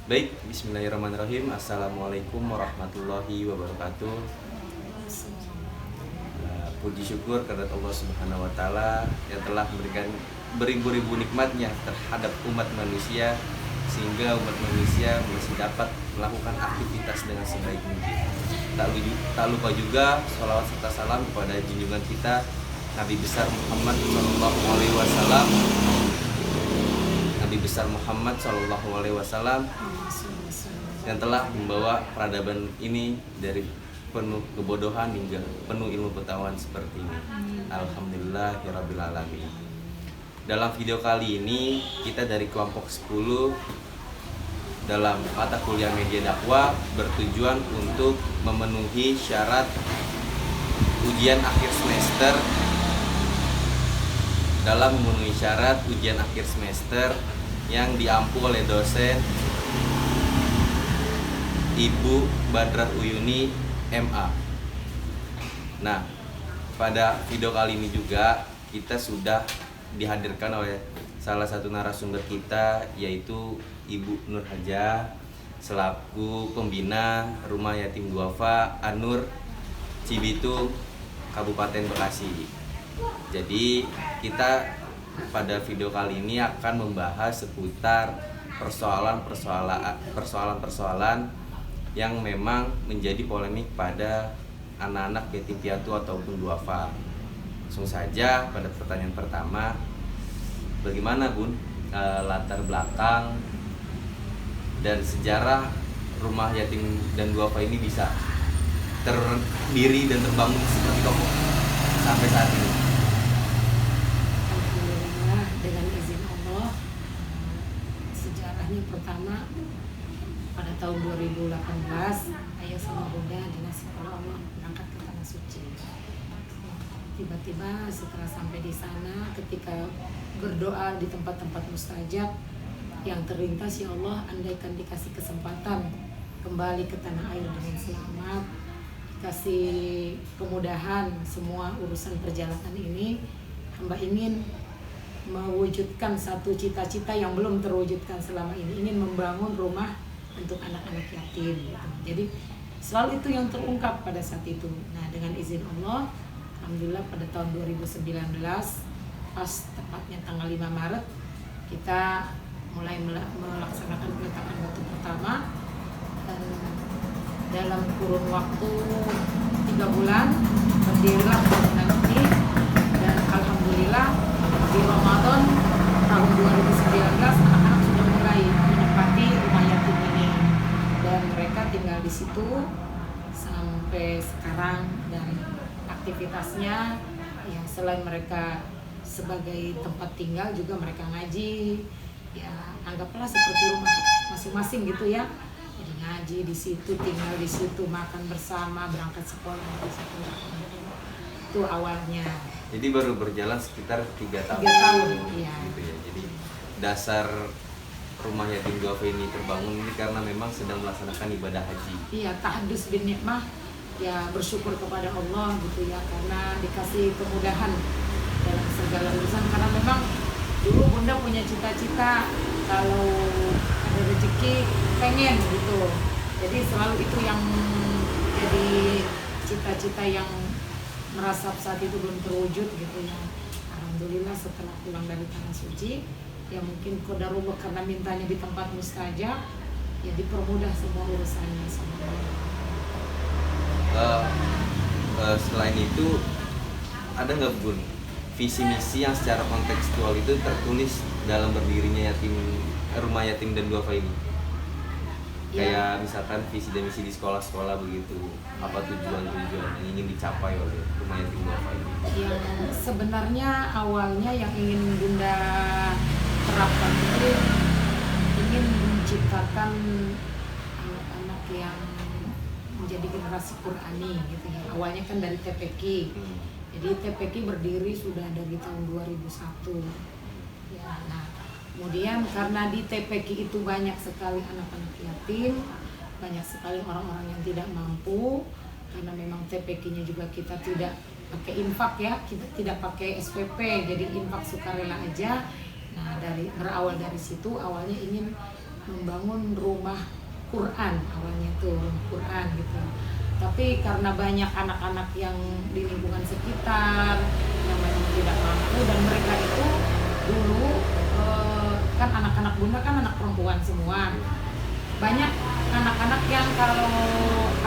Baik, bismillahirrahmanirrahim. Assalamualaikum warahmatullahi wabarakatuh. Puji syukur kepada Allah Subhanahu wa Ta'ala yang telah memberikan beribu-ribu nikmatnya terhadap umat manusia, sehingga umat manusia masih dapat melakukan aktivitas dengan sebaik mungkin. Tak lupa juga sholawat serta salam kepada junjungan kita Nabi besar Muhammad Sallallahu Alaihi Wasallam, Nabi besar Muhammad Sallallahu Alaihi Wasallam yang telah membawa peradaban ini dari penuh kebodohan hingga penuh ilmu pengetahuan seperti ini. Alhamdulillahirabbil alamin. Dalam video kali ini kita dari kelompok 10 dalam mata kuliah media dakwah bertujuan untuk memenuhi syarat ujian akhir semester. Dalam memenuhi syarat ujian akhir semester yang diampu oleh dosen Ibu Badrah Uyuni MA. Nah, pada video kali ini juga kita sudah dihadirkan oleh salah satu narasumber kita, yaitu Ibu Nur Hajah selaku pembina Rumah Yatim Duafa An-Nur Cibitung, Kabupaten Bekasi. Jadi kita pada video kali ini akan membahas seputar persoalan-persoalan yang memang menjadi polemik pada anak-anak yatim piatu ataupun duafa. Langsung saja pada pertanyaan pertama, bagaimana Bun latar belakang dan sejarah rumah yatim dan duafa ini bisa terdiri dan terbangun seperti kamu sampai saat ini? Alhamdulillah, dengan izin Allah, sejarahnya pertama pada tahun 2018 ayah sama bunda dinasihati oleh Allah berangkat ke tanah suci. Tiba-tiba setelah sampai di sana, ketika berdoa di tempat-tempat mustajab, yang terlintas, ya Allah, andaikan dikasih kesempatan kembali ke tanah air dengan selamat, dikasih kemudahan semua urusan perjalanan ini, hamba ingin mewujudkan satu cita-cita yang belum terwujudkan selama ini, ingin membangun rumah untuk anak-anak yatim gitu. Jadi selalu itu yang terungkap pada saat itu. Nah, dengan izin Allah, alhamdulillah pada tahun 2019 pas tepatnya tanggal 5 Maret kita mulai melaksanakan peletakan batu pertama, dan dalam kurun waktu 3 bulan berdirilah bangunan ini. Dan alhamdulillah di Ramadan tahun 2019 anak-anak sudah mulai menempati rumah yatim ini, dan mereka tinggal di situ sampai sekarang. Dan aktivitasnya ya selain mereka sebagai tempat tinggal, juga mereka ngaji, ya anggaplah seperti rumah masing-masing gitu ya. Jadi ngaji di situ, tinggal di situ, makan bersama, berangkat sekolah di situ. Itu awalnya. Jadi baru berjalan sekitar 3 tahun. 3 tahun, iya. Gitu ya. Jadi dasar rumah yatim duafa ini terbangun ini karena memang sedang melaksanakan ibadah haji. Iya, tahaddus bin nikmah, ya bersyukur kepada Allah gitu ya, karena dikasih kemudahan dalam segala urusan. Karena memang dulu bunda punya cita-cita kalau ada rezeki pengen gitu. Jadi selalu itu yang jadi cita-cita yang merasap saat itu belum terwujud gitu ya. Alhamdulillah setelah pulang dari tanah suci, ya mungkin qadarullah karena mintanya di tempat mustajab, ya dipermudah semua urusannya sama Allah. Selain itu ada nggak Bun visi misi yang secara kontekstual itu tertulis dalam berdirinya rumah yatim dan duafa ini? Ya. Kayak misalkan visi dan misi di sekolah-sekolah begitu, apa tujuan-tujuan yang ingin dicapai oleh rumah yatim duafa ini? Yang sebenarnya awalnya yang ingin bunda terapkan itu ingin menciptakan anak-anak yang menjadi generasi Qur'ani gitu ya. Awalnya kan dari TPQ. Jadi TPQ berdiri sudah dari tahun 2001. Ya, nah, kemudian karena di TPQ itu banyak sekali anak-anak yatim, banyak sekali orang-orang yang tidak mampu, karena memang TPQ-nya juga kita tidak pakai infak ya, kita tidak pakai SPP, jadi infak sukarela aja. Nah, berawal dari situ, awalnya ingin membangun rumah Quran, awalnya tuh rumah Quran gitu. Tapi karena banyak anak-anak yang di lingkungan sekitar yang memang tidak mampu, dan mereka itu dulu kan anak-anak bunda kan anak perempuan semua, banyak anak-anak yang kalau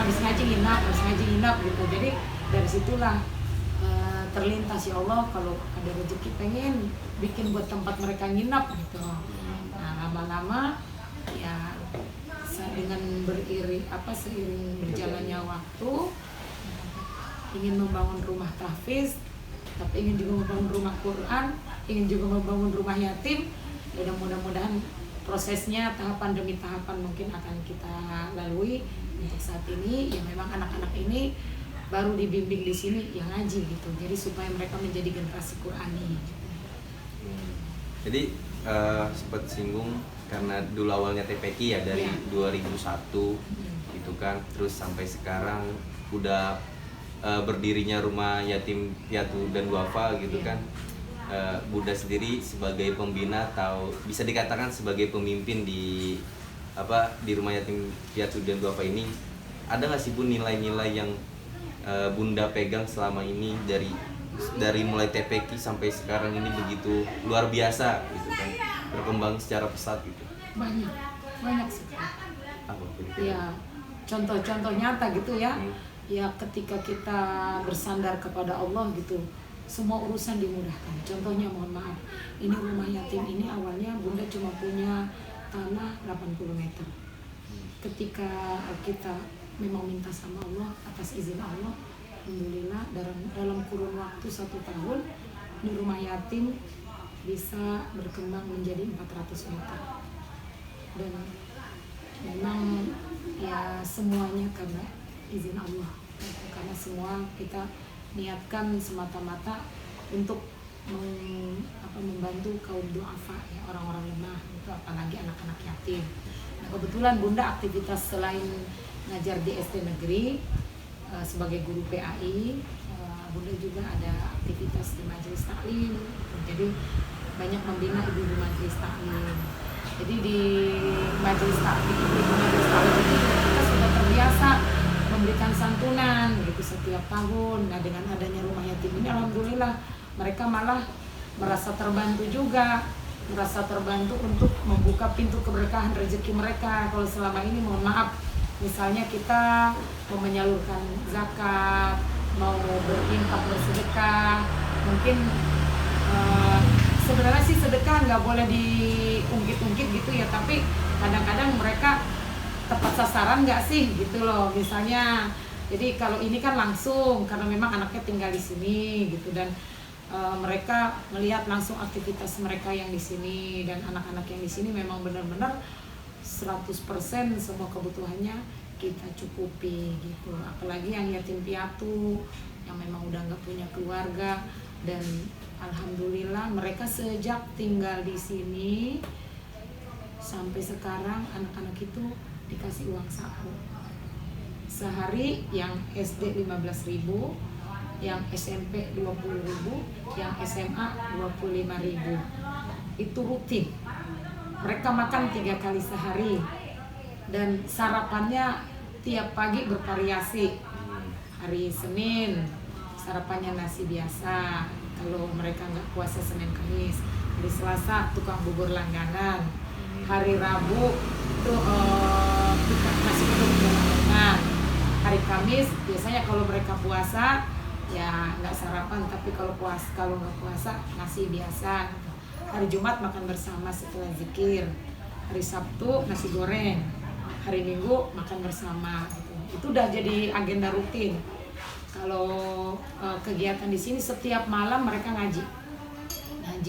habis ngaji nginap gitu. Jadi dari situlah terlintas, ya Allah kalau ada rezeki pengen bikin buat tempat mereka nginap gitu. Nah lama-lama ya dengan seiring berjalannya waktu, ingin membangun rumah tahfiz, tapi ingin juga membangun rumah Quran, ingin juga membangun rumah yatim. Dan mudah-mudahan prosesnya tahapan demi tahapan mungkin akan kita lalui. Untuk saat ini ya memang anak-anak ini baru dibimbing di sini yang ngaji gitu, jadi supaya mereka menjadi generasi Qurani gitu. Jadi sempat singgung karena dulu awalnya TPQ ya dari 2001 gitu kan, terus sampai sekarang udah berdirinya rumah yatim piatu dan duafa gitu kan. Bunda sendiri sebagai pembina atau bisa dikatakan sebagai pemimpin di rumah yatim piatu dan duafa ini, ada nggak sih Bu nilai-nilai yang Bunda pegang selama ini dari mulai TPQ sampai sekarang ini begitu luar biasa gitu kan, berkembang secara pesat gitu? Banyak sekali. Apa Ya contoh-contoh nyata gitu ya. Ya ketika kita bersandar kepada Allah gitu, semua urusan dimudahkan. Contohnya mohon maaf, ini rumah yatim ini awalnya Bunda cuma punya tanah 80 meter. Ketika kita memang minta sama Allah, atas izin Allah, alhamdulillah dalam kurun waktu 1 tahun di rumah yatim bisa berkembang menjadi 400 meter. Dan memang ya semuanya karena izin Allah, karena semua kita niatkan semata-mata untuk membantu kaum duafa ya, orang-orang lemah itu, apalagi anak-anak yatim. Nah, kebetulan Bunda aktivitas selain ngajar di SD negeri sebagai guru PAI, Bunda juga ada aktivitas di majelis taklim. Jadi banyak membina ibu-ibu majelis taklim. Jadi di majelis taklim ini kita sudah terbiasa memberikan santunan gitu setiap tahun. Nah dengan adanya rumah yatim ini alhamdulillah mereka malah merasa terbantu juga, merasa terbantu untuk membuka pintu keberkahan rezeki mereka. Kalau selama ini mohon maaf, misalnya kita mau menyalurkan zakat, mau berinfak bersedekah, mungkin sebenarnya sih sedekah nggak boleh diungkit-ungkit gitu ya, tapi kadang-kadang mereka tepat sasaran nggak sih gitu loh. Misalnya jadi kalau ini kan langsung karena memang anaknya tinggal di sini gitu, dan mereka melihat langsung aktivitas mereka yang di sini, dan anak-anak yang di sini memang benar-benar 100% semua kebutuhannya kita cukupi gitu. Apalagi yang yatim piatu yang memang udah nggak punya keluarga, dan alhamdulillah mereka sejak tinggal di sini sampai sekarang anak-anak itu dikasih uang saku sehari, yang SD 15.000, yang SMP 20.000, yang SMA 25.000. Itu rutin. Mereka makan 3 kali sehari, dan sarapannya tiap pagi bervariasi. Hari Senin sarapannya nasi biasa kalau mereka nggak puasa Senin Kamis. Hari Selasa tukang bubur langganan. Hari Rabu itu nasi uduk dengan. Hari Kamis biasanya kalau mereka puasa ya nggak sarapan, tapi kalau nggak puasa nasi biasa. Hari Jumat makan bersama setelah zikir. Hari Sabtu nasi goreng. Hari Minggu makan bersama. Itu udah jadi agenda rutin. Kalau kegiatan di sini setiap malam mereka ngaji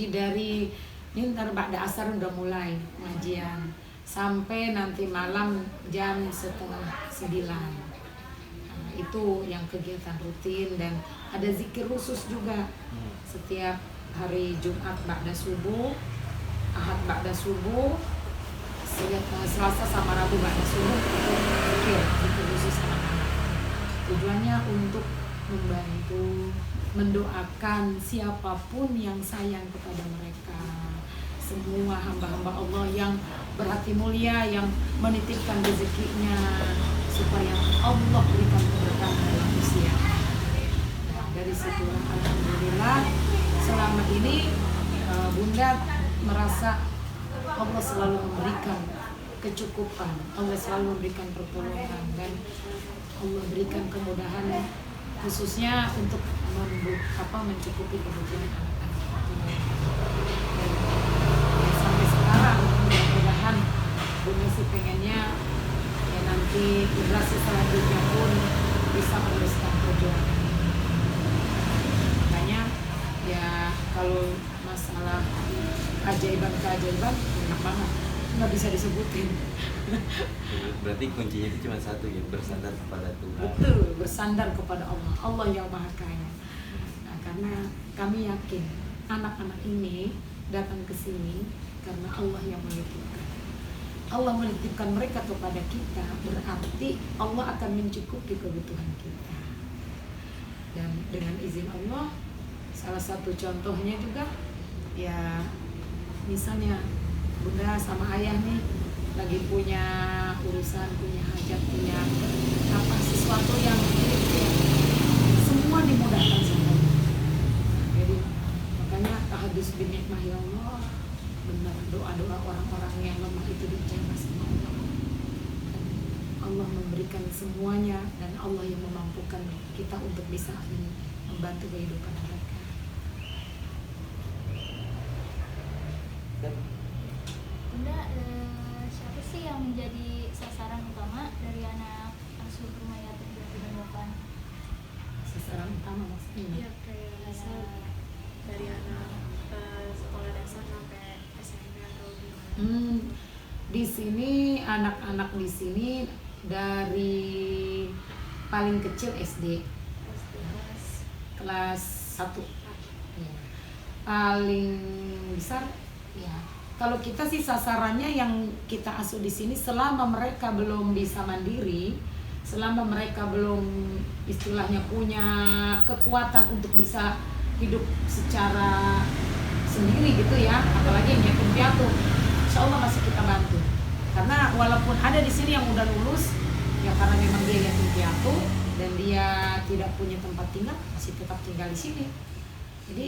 dari ini ntar ba'da asar udah mulai ngajian sampai nanti malam jam 8:30. Nah, itu yang kegiatan rutin, dan ada zikir khusus juga setiap hari Jumat ba'da subuh, Ahad ba'da subuh, Selasa sama Rabu ba'da subuh, itu zikir khusus anak-anak. Tujuannya untuk membantu, mendoakan siapapun yang sayang kepada mereka, semua hamba-hamba Allah yang berhati mulia, yang menitipkan rezekinya supaya Allah berikan keberkahan dalam usia. Nah, dari situ alhamdulillah selama ini Bunda merasa Allah selalu memberikan kecukupan, Allah selalu memberikan pertolongan, dan Allah berikan kemudahan khususnya untuk mencukupi kebutuhan anak-anak. Dan sampai sekarang mudah-mudahan Bunda sih pengennya ya nanti generasi selanjutnya pun bisa meneruskan perjuangan. Makanya ya kalau masalah keajaiban enak banget, nggak bisa disebutin. Berarti kuncinya itu cuma satu ya, bersandar kepada Tuhan. Betul, bersandar kepada Allah, Allah yang Maha Kaya. Nah, karena kami yakin anak-anak ini datang ke sini karena Allah yang menitipkan. Allah menitipkan mereka kepada kita, berarti Allah akan mencukupi kebutuhan kita. Dan dengan izin Allah, salah satu contohnya juga ya misalnya Bunda sama Ayah nih lagi punya urusan, punya hajat, punya sesuatu yang semua dimudahkan sama Allah. Jadi makanya tahadus binikmah ya Allah, benar doa-doa orang-orang yang lemah itu dijawab sama Allah. Dan Allah memberikan semuanya dan Allah yang memampukan kita untuk bisa membantu kehidupan mereka. Bunda, siapa sih yang menjadi sasaran utama dari anak asuh rumah yatim piatu dan duafa? Sasaran utama maksudnya? Iya, kayak misal dari anak sekolah dasar sampai SMP atau gimana? Di sini anak-anak di sini dari paling kecil SD kelas 1 ya. Paling besar ya. Kalau kita sih sasarannya yang kita asuh di sini selama mereka belum bisa mandiri, selama mereka belum istilahnya punya kekuatan untuk bisa hidup secara sendiri gitu ya, apalagi yang yatim piatu, insya Allah masih kita bantu. Karena walaupun ada di sini yang udah lulus, ya karena memang dia yatim piatu dan dia tidak punya tempat tinggal, masih tetap tinggal di sini. Jadi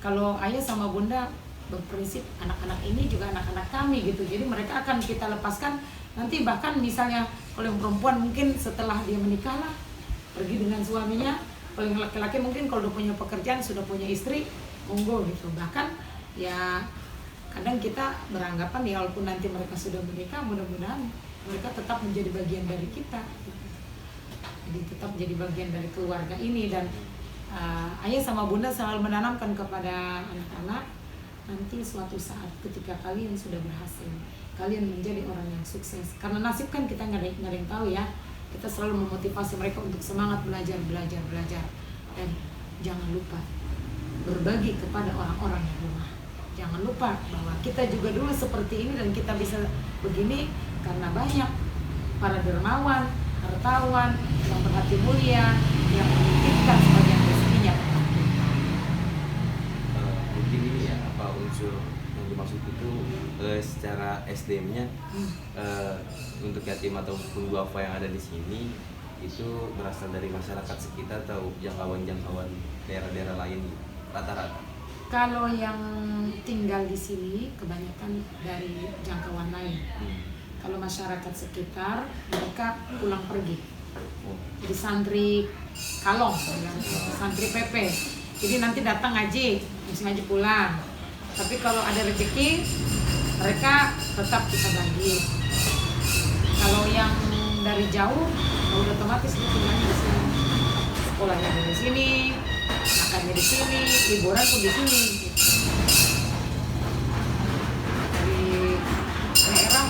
kalau Ayah sama Bunda berprinsip anak-anak ini juga anak-anak kami gitu, jadi mereka akan kita lepaskan nanti, bahkan misalnya kalau yang perempuan mungkin setelah dia menikah lah pergi dengan suaminya, kalau yang laki-laki mungkin kalau udah punya pekerjaan, sudah punya istri, monggo gitu. Bahkan ya kadang kita beranggapan ya walaupun nanti mereka sudah menikah, mudah-mudahan mereka tetap menjadi bagian dari kita gitu. Jadi tetap jadi bagian dari keluarga ini. Dan Ayah sama Bunda selalu menanamkan kepada anak-anak, nanti suatu saat ketika kalian sudah berhasil, kalian menjadi orang yang sukses. Karena nasib kan kita nggak ada yang tahu ya. Kita selalu memotivasi mereka untuk semangat belajar. Dan jangan lupa berbagi kepada orang-orang yang lemah. Jangan lupa bahwa kita juga dulu seperti ini dan kita bisa begini karena banyak para dermawan, hartawan yang berhati mulia yang menitipkan sebagian rezekinya. Mungkin ini ya, apa unsur yang dimaksud itu secara SDM-nya untuk yatim ataupun duafa yang ada di sini itu berasal dari masyarakat sekitar atau jangkauan-jangkauan daerah-daerah lain rata-rata? Kalau yang tinggal di sini kebanyakan dari jangkauan lain. Kalau masyarakat sekitar mereka pulang pergi. Jadi santri kalong, santri PP. Jadi nanti datang ngaji, habis ngaji pulang. Tapi kalau ada rezeki mereka tetap kita bagi. Kalau yang dari jauh, udah otomatis dia tinggalnya di sini. Sekolahnya di sini, makannya di sini, liburan pun di sini. Dari daerah,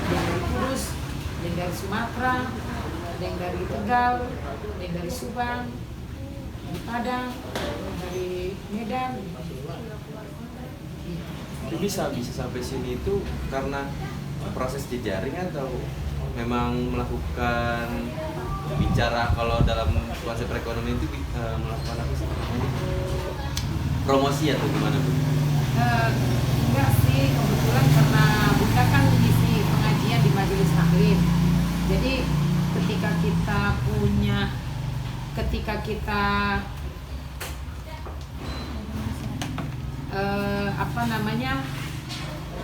ada yang dari Kudus, ada yang dari Sumatera, ada yang dari Tegal, ada yang dari Subang, dari Padang, dari Medan. Itu bisa sampai sini itu karena proses jejaring atau memang melakukan bicara, kalau dalam konsep perekonomian itu melakukan apa sih namanya, promosi atau gimana Bu? Enggak sih, kebetulan karena Bunda kan mengisi pengajian di majelis taklim. Jadi ketika kita apa namanya,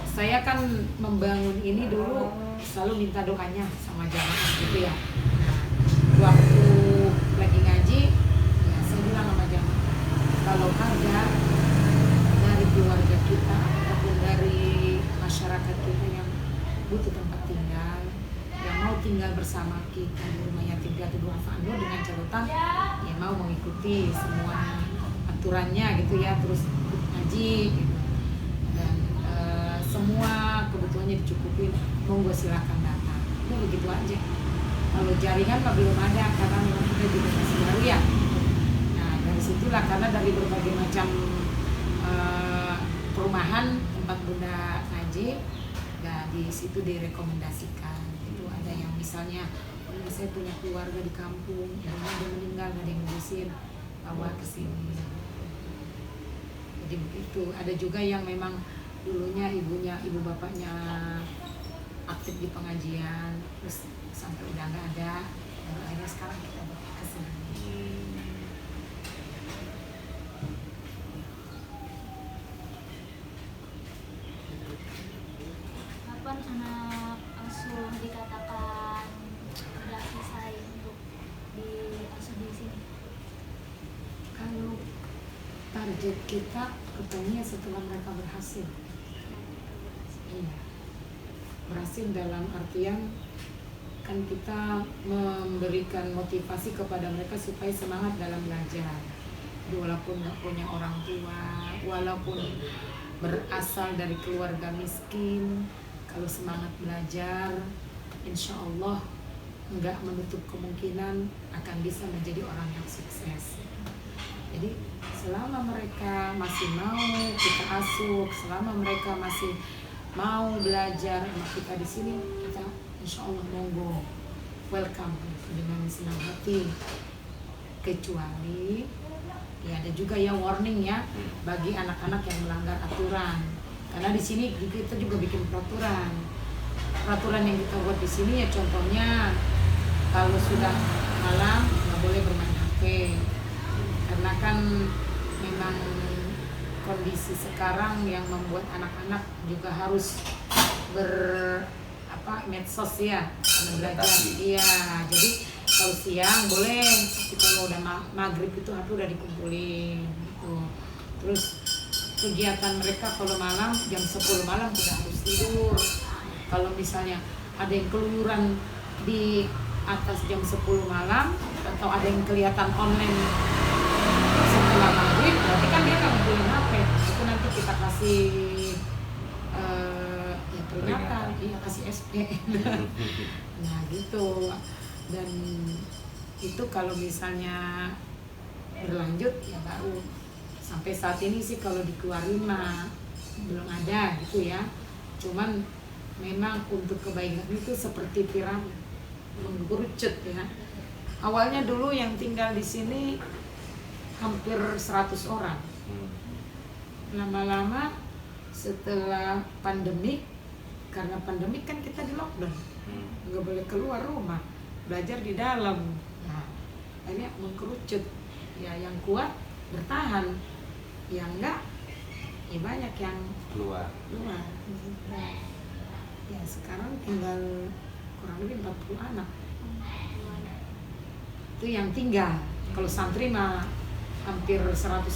saya kan membangun ini dulu selalu minta doanya sama jamaah gitu ya. Nah, waktu lagi ngaji, ya saya bilang sama jamaah, kalau ada dari keluarga kita ataupun dari masyarakat kita yang butuh tempat tinggal, yang mau tinggal bersama kita di rumah yatim piatu duafa Nur dengan catatan ya mau mengikuti semua aturannya gitu ya, terus ikut ngaji gitu. Dan semua kebutuhannya dicukupi, monggo silakan datang. Udah begitu aja. Kalau jaringan mah belum ada karena memang kita juga masih baru ya. Nah dari situlah, karena dari berbagai macam perumahan tempat Bunda ngaji, nah di situ direkomendasikan. Itu ada yang misalnya, oh ya saya punya keluarga di kampung, yang udah meninggal, nggak ada yang ngurusin, bawa ke sini. Jadi begitu. Ada juga yang memang dulunya ibu bapaknya aktif di pengajian, terus sampai udah nggak ada, dan akhirnya sekarang kita bawa ke sini. Kapan anak asuh dikatakan udah selesai untuk diasuh di sini? Kalau target kita ketemu setelah mereka berhasil. Iya. Berhasil dalam artian kan kita memberikan motivasi kepada mereka supaya semangat dalam belajar. Walaupun nggak punya orang tua, walaupun berasal dari keluarga miskin, kalau semangat belajar, insya Allah nggak menutup kemungkinan akan bisa menjadi orang yang sukses. Jadi selama mereka masih mau kita asuh, selama mereka masih mau belajar sama kita di sini, kita insya Allah monggo, welcome dengan senang hati. Kecuali ya ada juga ya warning ya bagi anak-anak yang melanggar aturan. Karena di sini kita juga bikin peraturan. Peraturan yang kita buat di sini ya contohnya kalau sudah malam nggak boleh bermain HP. Karena kan memang kondisi sekarang yang membuat anak-anak juga harus medsos ya, belajar. Iya, jadi kalau siang boleh, tapi kalau udah maghrib itu HP udah dikumpulin gitu. Terus kegiatan mereka kalau malam jam 10 malam udah harus tidur. Kalau misalnya ada yang keluyuran di atas jam 10 malam atau ada yang kelihatan online setelah maghrib, berarti kan dia nggak ngumpulin HP. Itu nanti kita kasih ya peringatan, iya kasih SP. Nah gitu. Dan itu kalau misalnya berlanjut ya baru. Sampai saat ini sih kalau dikeluarin mah belum ada gitu ya. Cuman memang untuk kebaikan itu seperti piramid mengerucut ya. Awalnya dulu yang tinggal di sini hampir 100 orang. Lama-lama setelah pandemik, karena pandemik kan kita di lockdown, nggak boleh keluar rumah, belajar di dalam. Nah, akhirnya mengkerucut. Ya yang kuat bertahan, yang enggak ya banyak yang keluar. Nah, ya sekarang tinggal kurang lebih 40 anak. Itu yang tinggal. Kalau santri mah hampir 150.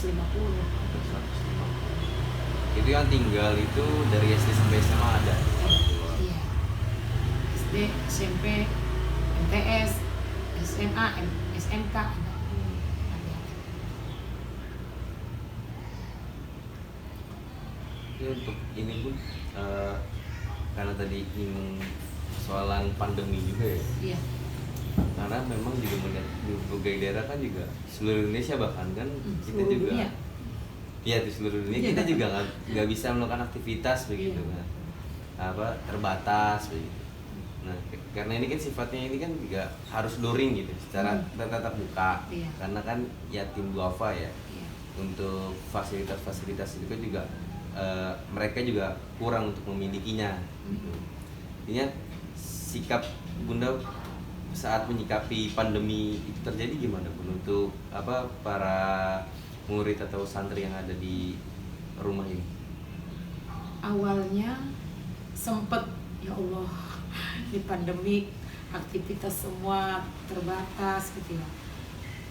Itu yang tinggal itu dari SD sampai SMA ada? Iya. SD, SMP, MTS, SMA, SMK ada. Ini untuk ini pun karena tadi ini soalan pandemi juga ya. Iya. Karena memang juga melihat di berbagai daerah kan juga seluruh Indonesia bahkan kan kita seluruh juga dunia. Iya di seluruh dunia kita juga nggak bisa melakukan aktivitas begitu kan, terbatas begitu. Nah karena ini kan sifatnya ini kan juga harus luring gitu secara tatap muka. Iya. Karena kan yatim duafa ya. Iya. Untuk fasilitas-fasilitas itu kan juga mereka juga kurang untuk memilikinya. Intinya sikap Bunda saat menyikapi pandemi itu terjadi gimana Bun untuk para murid atau santri yang ada di rumah ini? Awalnya sempet, ya Allah, di pandemi aktivitas semua terbatas gitu ya.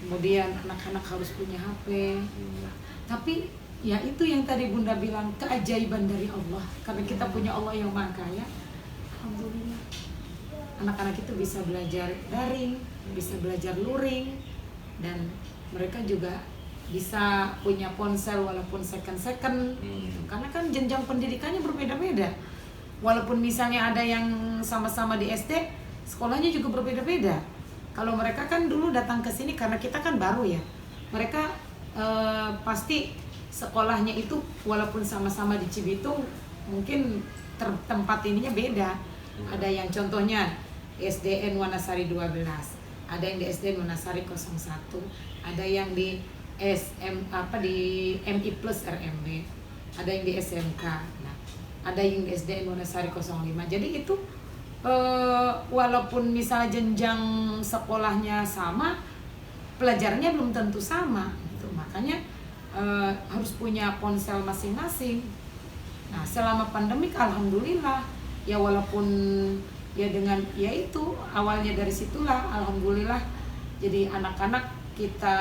Kemudian anak-anak harus punya HP. Tapi ya itu yang tadi Bunda bilang, keajaiban dari Allah. Karena kita punya Allah yang Maha Kaya. Alhamdulillah. Anak-anak itu bisa belajar daring, bisa belajar luring, dan mereka juga bisa punya ponsel walaupun second. Karena kan jenjang pendidikannya berbeda-beda. Walaupun misalnya ada yang sama-sama di SD, sekolahnya juga berbeda-beda. Kalau mereka kan dulu datang ke sini karena kita kan baru ya. Mereka pasti sekolahnya itu walaupun sama-sama di Cibitung, mungkin tempat ininya beda. Ada yang contohnya SDN Wanasari 12, ada yang di SDN Wanasari 01, ada yang di di MI Plus RMB, ada yang di SMK, nah, ada yang di SDN Wanasari 05. Jadi itu walaupun misalnya jenjang sekolahnya sama, pelajarannya belum tentu sama gitu. Makanya harus punya ponsel masing-masing. Nah, selama pandemik alhamdulillah ya, walaupun ya dengan ya itu awalnya dari situlah alhamdulillah, jadi anak-anak kita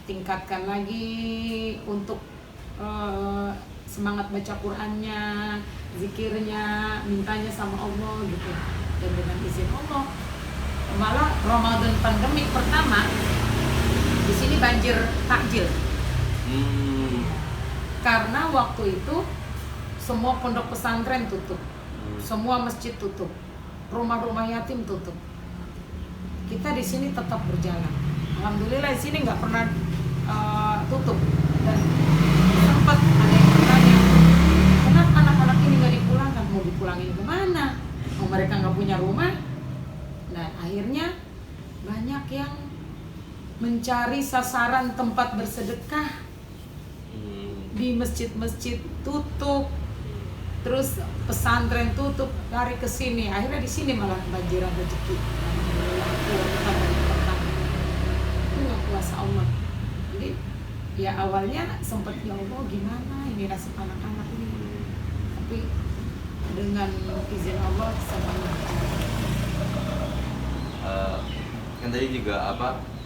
tingkatkan lagi untuk semangat baca Qur'annya, zikirnya, mintanya sama Allah gitu. Dan dengan izin Allah, malah Ramadan pandemik pertama di sini banjir takjil. Karena waktu itu semua pondok pesantren tutup, semua masjid tutup, rumah-rumah yatim tutup. Kita di sini tetap berjalan. Alhamdulillah di sini nggak pernah tutup. Dan sempat ada yang bertanya, kenapa anak-anak ini nggak dipulangkan? Mau dipulangin kemana? Mau mereka nggak punya rumah? Nah, akhirnya banyak yang mencari sasaran tempat bersedekah. Di masjid-masjid tutup, terus pesantren tutup, lari ke sini. Akhirnya di sini malah kebanjiran rezeki. Itu nggak kuasa Allah. Jadi ya awalnya sempat, ya Allah gimana ini nasib anak-anak ini. Tapi dengan izin Allah semuanya. Kan tadi juga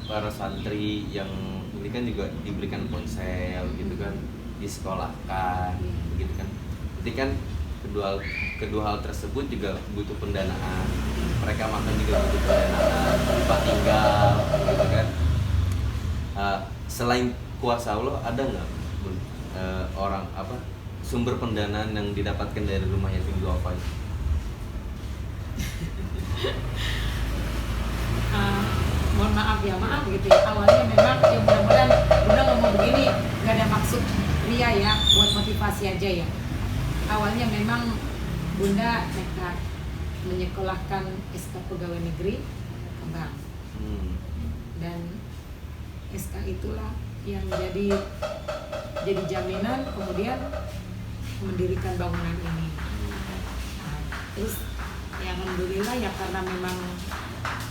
para santri yang ini kan juga diberikan ponsel gitu kan, disekolahkan begitu kan. Jadi kan kedua hal tersebut juga butuh pendanaan. Mereka makan juga butuh pendanaan, tempat tinggal gitu kan. Selain kuasa Allah, ada nggak orang sumber pendanaan yang didapatkan dari rumah yatim duafa itu? Mohon maaf gitu ya, awalnya memang ya mudah-mudahan Bunda ngomong begini nggak ada maksud ria ya, buat motivasi aja ya. Awalnya memang Bunda nekat menyekolahkan SK pegawai negeri ke bank, dan SK itulah yang jadi jaminan kemudian mendirikan bangunan ini. Nah, terus ya alhamdulillah ya, karena memang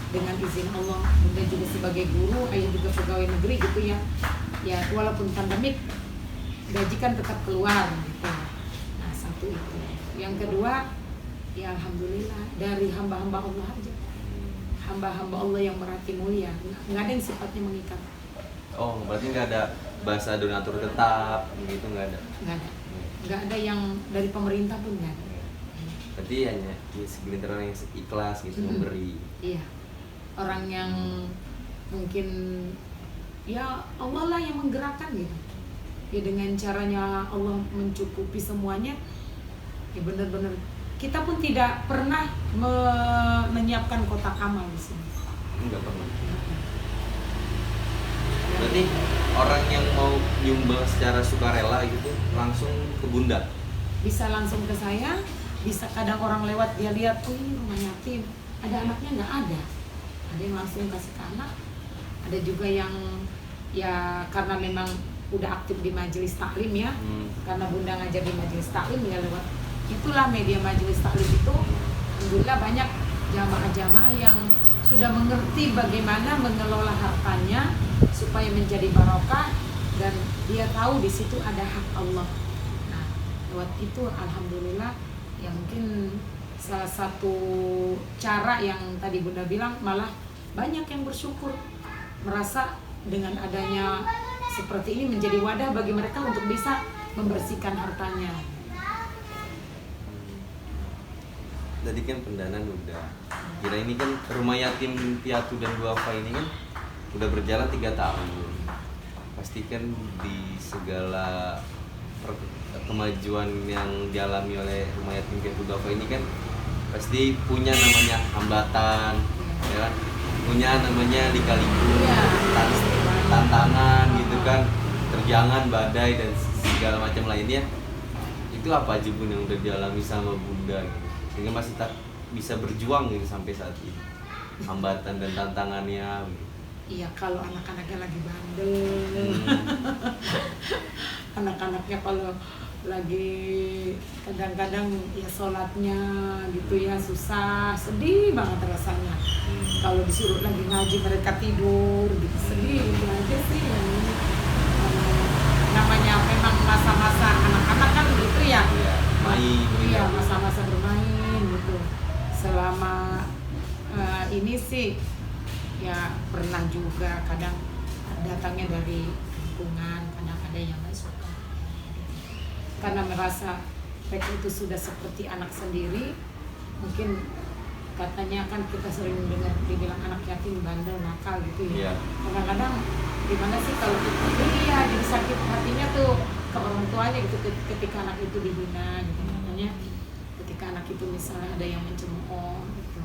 dengan izin Allah, Bunda juga sebagai guru, ayah juga pegawai negeri gitu ya. Ya walaupun pandemik, gaji kan tetap keluar gitu. Nah, satu itu. Yang kedua, ya alhamdulillah dari hamba-hamba Allah aja. Hamba-hamba Allah yang merhati mulia, nggak ada yang sifatnya mengikat. Oh, berarti nggak ada bahasa donatur tetap gitu, nggak ada? Nggak ada yang dari pemerintah pun nggak ada. Berarti hanya segelintir orang yang ikhlas gitu memberi. Iya. Orang yang mungkin ya Allah lah yang menggerakkan gitu. Ya dengan caranya Allah mencukupi semuanya. Ya benar-benar kita pun tidak pernah menyiapkan kotak amal di sini. Enggak pernah. Berarti orang yang mau nyumbang secara sukarela gitu langsung ke Bunda? Bisa langsung ke saya, bisa kadang orang lewat dia lihat, oh ini rumah yatim, ada anaknya nggak ada. Ada yang langsung kasih ke anak, ada juga yang ya karena memang udah aktif di majelis taklim ya, Hmm. karena bunda ngajar di majelis taklim ya, lewat itulah media majelis taklim itu alhamdulillah banyak jamaah-jamaah yang sudah mengerti bagaimana mengelola hartanya supaya menjadi barokah, dan dia tahu di situ ada hak Allah. Nah, lewat itu alhamdulillah ya, mungkin salah satu cara yang tadi bunda bilang, malah banyak yang bersyukur, merasa dengan adanya seperti ini menjadi wadah bagi mereka untuk bisa membersihkan hartanya. Tadi kan pendanaan udah. Kira ini kan rumah yatim piatu dan duafa ini kan udah berjalan 3 tahun. Pastikan di segala kemajuan yang dialami oleh rumah yatim piatu duafa ini kan pasti punya namanya hambatan, ya kan? Punya namanya lika-liku, Iya. tantangan gitu kan, terjangan, badai dan segala macam lainnya. Itu apa aja Bun yang udah dialami sama Bunda gitu, sehingga masih tak bisa berjuang gitu sampai saat ini, hambatan dan tantangannya gitu. Iya, kalau anak-anaknya lagi bandel, anak-anaknya kalau lagi kadang-kadang ya sholatnya gitu ya susah, sedih banget rasanya. Kalau disuruh lagi ngaji mereka tidur gitu, sedih itu aja sih yang ini. Namanya memang masa-masa anak-anak kan gitu ya, Iya, main iya gitu. masa-masa bermain gitu. Selama ini sih ya pernah juga kadang datangnya dari lingkungan, kadang ada yang nggak suka karena merasa mereka itu sudah seperti anak sendiri. Mungkin katanya kan kita sering dengar dibilang anak yatim, bandel, nakal gitu ya. Iya. Kadang-kadang gimana sih kalau kita jadi sakit hatinya tuh ke orang tuanya gitu ketika anak itu dihina gitu. Makanya ketika anak itu misalnya ada yang mencemooh gitu,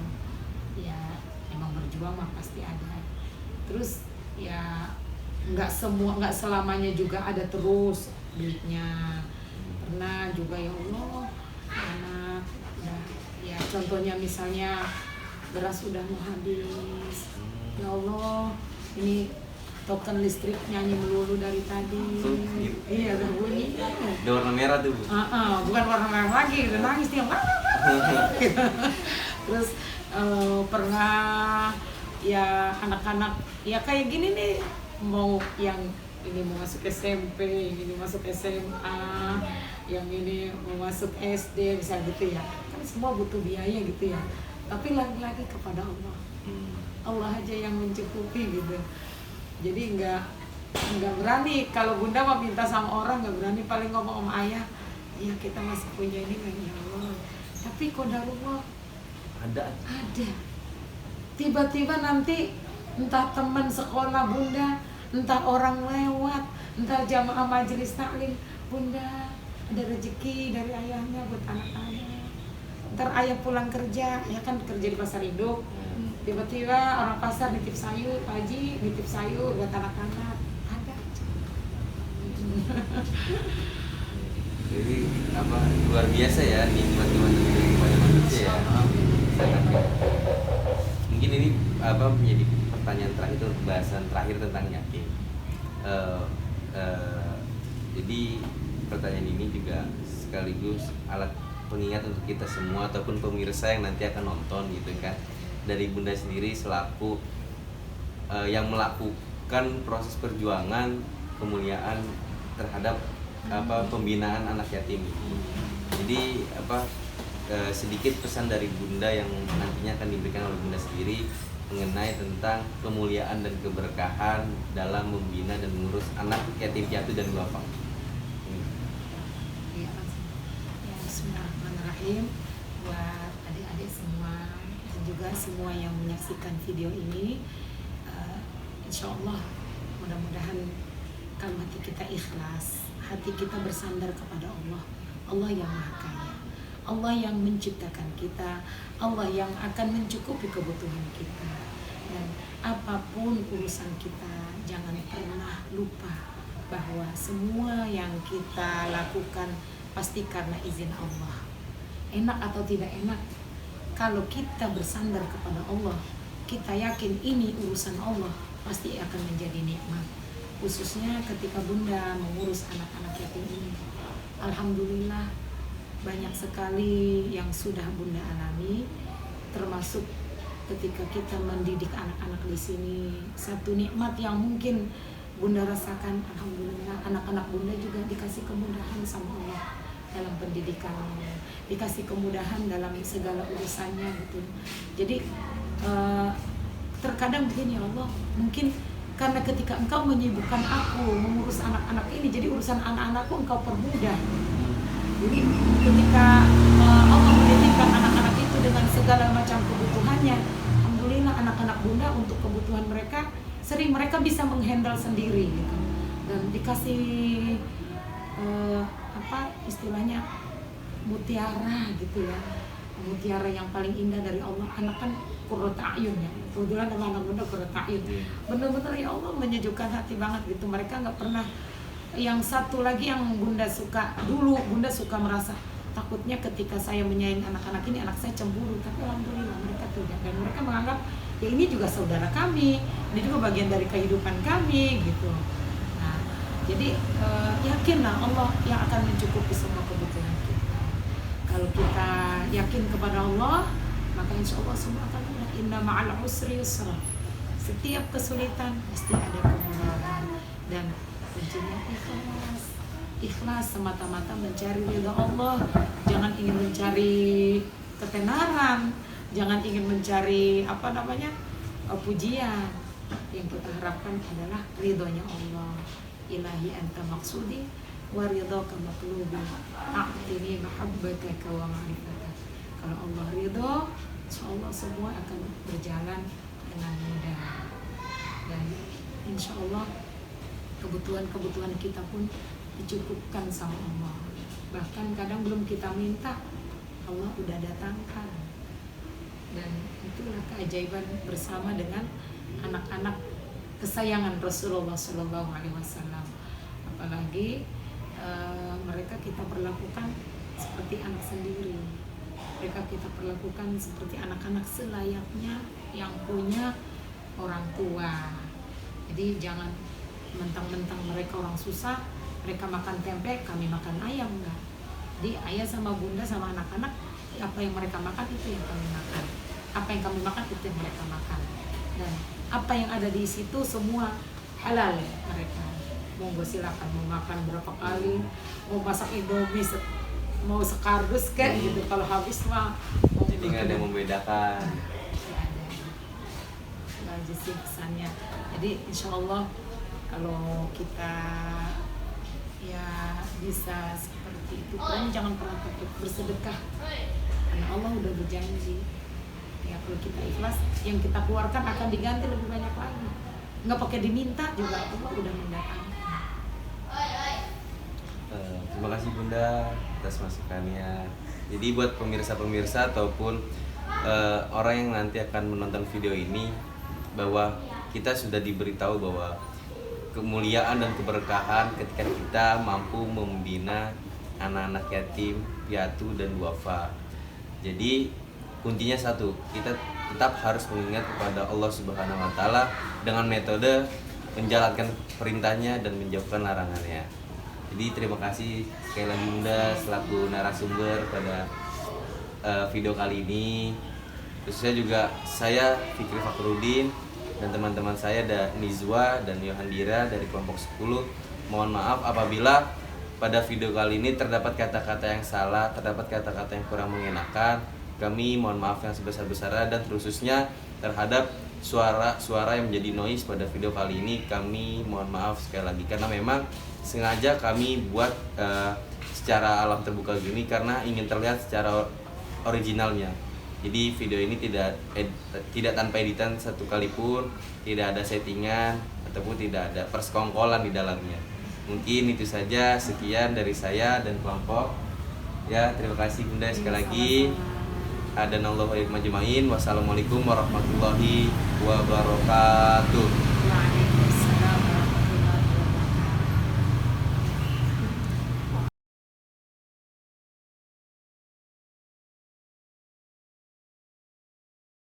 ya emang berjuang mah pasti ada. Terus ya nggak selamanya juga ada terus duitnya. Pernah juga ya Allah, anak udah ya contohnya misalnya beras udah mau habis, ya Allah ini token listrik nyanyi melulu dari tadi. Gitu. Iya berbunyi. Ada warna merah tuh Bu. Bukan warna merah lagi, udah nangis dia. Terus pernah ya anak-anak ya kayak gini nih, mau yang ini mau masuk SMP, yang ini masuk SMA, yang ini mau masuk SD misalnya gitu ya, kan semua butuh biaya gitu ya, tapi lagi-lagi kepada Allah. Allah aja yang mencukupi gitu. Jadi nggak berani kalau bunda mau minta sama orang, nggak berani, paling ngomong sama ayah, ya kita masih punya ini kan ya Allah. Tapi qadarullah Ada. Tiba-tiba nanti entah teman sekolah bunda, entah orang lewat, entah jamaah majelis taklim, bunda ada rezeki dari ayahnya buat anak-anak. Ntar ayah pulang kerja, ayah kan kerja di pasar induk, tiba-tiba orang pasar nitip sayur, Pak Haji nitip sayur buat anak-anak, ada aja. Jadi apa luar biasa ya nikmat-nikmat dari kepada manusia ya. Mungkin ini apa menjadi pertanyaan terakhir itu bahasan terakhir tentang yatim. Jadi pertanyaan ini juga sekaligus alat pengingat untuk kita semua ataupun pemirsa yang nanti akan nonton gitu kan. Dari bunda sendiri selaku yang melakukan proses perjuangan kemuliaan terhadap pembinaan anak yatim. Jadi sedikit pesan dari bunda yang nantinya akan diberikan oleh bunda sendiri mengenai tentang kemuliaan dan keberkahan dalam membina dan mengurus anak yatim piatu dan duafa. Ya, bismillahirrahmanirrahim buat adik-adik semua dan juga semua yang menyaksikan video ini. Insya Allah mudah-mudahan kalau hati kita ikhlas, hati kita bersandar kepada Allah, Allah yang Maha Kaya, Allah yang menciptakan kita, Allah yang akan mencukupi kebutuhan kita. Dan apapun urusan kita, jangan pernah lupa bahwa semua yang kita lakukan pasti karena izin Allah. Enak atau tidak enak, kalau kita bersandar kepada Allah, kita yakin ini urusan Allah, pasti akan menjadi nikmat. khususnya ketika Bunda mengurus anak-anak yatim ini. Alhamdulillah banyak sekali yang sudah Bunda alami, termasuk ketika kita mendidik anak-anak di sini. Satu nikmat yang mungkin Bunda rasakan, alhamdulillah anak-anak Bunda juga dikasih kemudahan sama Allah dalam pendidikannya, dikasih kemudahan dalam segala urusannya gitu. Jadi terkadang begini, ya Allah, mungkin karena ketika Engkau menyibukkan aku mengurus anak-anak ini, jadi urusan anak-anakku Engkau permudah. Jadi ketika Allah menitipkan anak-anak itu dengan segala macam kebutuhannya, alhamdulillah anak-anak Bunda untuk kebutuhan mereka sering mereka bisa menghandle sendiri gitu. Dan dikasih istilahnya mutiara gitu ya, mutiara yang paling indah dari Allah. Anak kan qurrat a'yun ya, kebetulan anak Bunda qurrat a'yun, benar-benar ya Allah menyejukkan hati banget gitu. Mereka nggak pernah. Yang satu lagi yang Bunda suka, dulu Bunda suka merasa takutnya ketika saya menyayangi anak-anak ini anak saya cemburu, tapi alhamdulillah mereka tidak, dan mereka menganggap ya ini juga saudara kami, ini juga bagian dari kehidupan kami gitu. Nah, jadi yakinlah Allah yang akan mencukupi semua kebutuhan kita. Kalau kita yakin kepada Allah, maka insya Allah semua akan mudah. Inna ma'al usri yusra. Setiap kesulitan pasti ada kemudahan, dan kuncinya ikhlas semata-mata mencari ridha Allah. Jangan ingin mencari ketenaran, jangan ingin mencari pujian. Yang kita harapkan adalah ridhonya Allah. Ilahi anta maksudi wa ridhaka matlubi a'tini mahabbataka wa ma'rifataka. Kalau Allah ridho, insyaallah semua akan berjalan dengan mudah, dan insyaallah kebutuhan-kebutuhan kita pun dicukupkan sama Allah. Bahkan kadang belum kita minta, Allah udah datangkan. Dan itulah keajaiban bersama dengan anak-anak kesayangan Rasulullah SAW. Apalagi mereka kita perlakukan seperti anak sendiri. Mereka kita perlakukan seperti anak-anak selayaknya yang punya orang tua. Jadi jangan mentang-mentang mereka orang susah, mereka makan tempe, kami makan ayam, enggak. Jadi ayah sama Bunda sama anak-anak, apa yang mereka makan itu yang kami makan, apa yang kami makan itu yang mereka makan, dan apa yang ada di situ semua halal ya mereka. Monggo silakan mau makan berapa kali, mau masak Indomie mau sekardus kan gitu, kalau habis mah jadi nggak ada yang membedakan. Nah, aja sih pesannya. Jadi insya Allah kalau kita ya bisa seperti itu, kan jangan pernah takut bersedekah, karena Allah udah berjanji ya kalau kita ikhlas, yang kita keluarkan akan diganti lebih banyak lagi. Nggak pakai diminta juga Allah udah mendatangkan. Terima kasih Bunda atas masukannya. Jadi buat pemirsa-pemirsa ataupun orang yang nanti akan menonton video ini, bahwa kita sudah diberitahu bahwa kemuliaan dan keberkahan ketika kita mampu membina anak-anak yatim, piatu, dan duafa. Jadi kuncinya satu, kita tetap harus mengingat kepada Allah Subhanahu wa Ta'ala dengan metode menjalankan perintahnya dan menjauhkan larangannya. Jadi terima kasih sekali lagi Bunda selaku narasumber pada video kali ini. Khususnya juga saya Fikri Fakhruddin dan teman-teman saya ada Nizwa dan Yohandira dari kelompok 10. Mohon maaf apabila pada video kali ini terdapat kata-kata yang salah, terdapat kata-kata yang kurang mengenakan. Kami mohon maaf yang sebesar-besarnya, dan khususnya terhadap suara-suara yang menjadi noise pada video kali ini. Kami mohon maaf sekali lagi, karena memang sengaja kami buat secara alam terbuka gini karena ingin terlihat secara originalnya. Jadi video ini tidak tanpa editan satu kali pun, tidak ada settingan ataupun tidak ada persekongkolan di dalamnya. Mungkin itu saja, sekian dari saya dan kelompok. Ya, terima kasih Bunda sekali lagi. Adanallahu wa iyyakum ajmain. Wassalamualaikum warahmatullahi wabarakatuh.